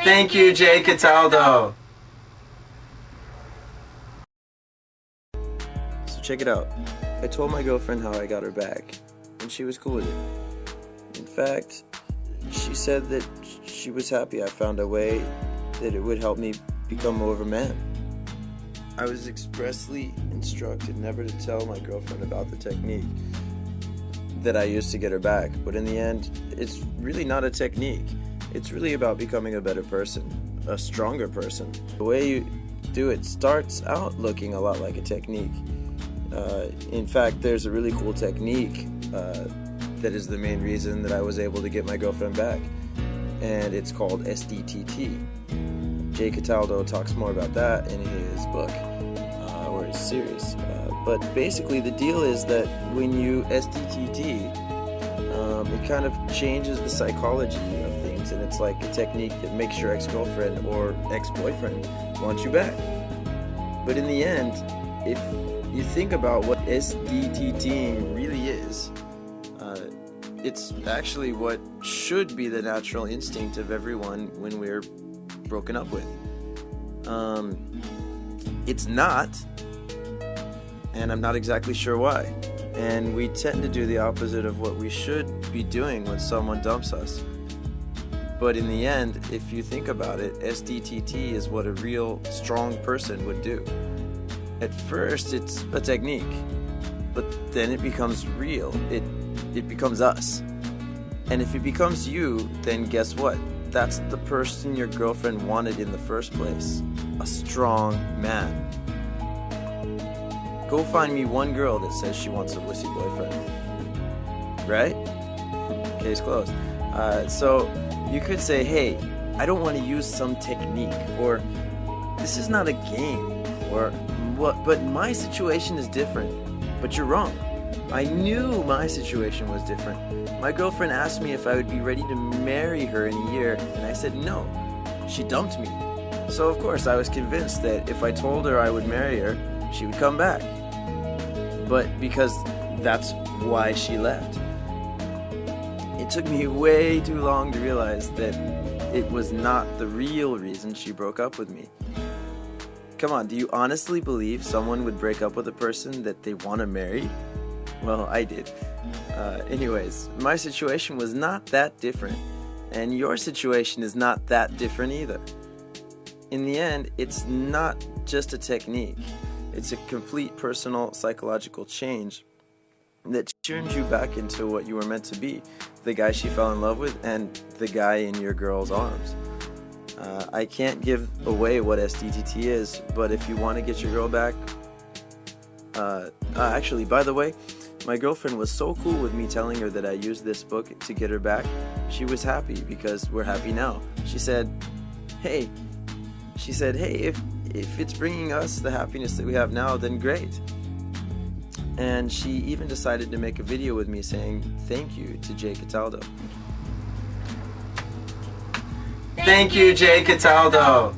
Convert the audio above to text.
Thank you, Jay Cataldo. So check it out. I told my girlfriend how I got her back, and she was cool with it. In fact, she said that she was happy I found a way that it would help me become more of a man. I was expressly instructed never to tell my girlfriend about the technique that I used to get her back, but in the end, it's really not a technique. It's really about becoming a better person, a stronger person. The way you do it starts out looking a lot like a technique. In fact, there's a really cool technique that is the main reason that I was able to get my girlfriend back, and it's called SDTT. Jay Cataldo talks more about that in his book or his series. But basically the deal is that when you SDTT, it kind of changes the psychology of things, and it's like a technique that makes your ex-girlfriend or ex-boyfriend want you back. But in the end, if you think about what SDTTing really is, it's actually what should be the natural instinct of everyone when we're broken up with. It's not, and I'm not exactly sure why. And we tend to do the opposite of what we should be doing when someone dumps us. But in the end, if you think about it, SDTT is what a real strong person would do. At first, it's a technique, but then it becomes real. It becomes us. And if it becomes you, then guess what? That's the person your girlfriend wanted in the first place. A strong man. Go find me one girl that says she wants a wussy boyfriend. Right? Case closed. So you could say, hey, I don't want to use some technique, or this is not a game, or what, but my situation is different. But you're wrong. I knew my situation was different. My girlfriend asked me if I would be ready to marry her in a year, and I said no. She dumped me. So of course I was convinced that if I told her I would marry her, she would come back. But because that's why she left. It took me way too long to realize that it was not the real reason she broke up with me. Come on, do you honestly believe someone would break up with a person that they want to marry? Well, I did. Anyways, my situation was not that different, and your situation is not that different either. In the end, it's not just a technique. It's a complete personal psychological change that turns you back into what you were meant to be, the guy she fell in love with and the guy in your girl's arms. I can't give away what SDTT is, but if you want to get your girl back, actually, by the way, my girlfriend was so cool with me telling her that I used this book to get her back. She was happy because we're happy now. She said, hey, if it's bringing us the happiness that we have now, then great. And she even decided to make a video with me saying thank you to Jay Cataldo. Thank you, Jay Cataldo.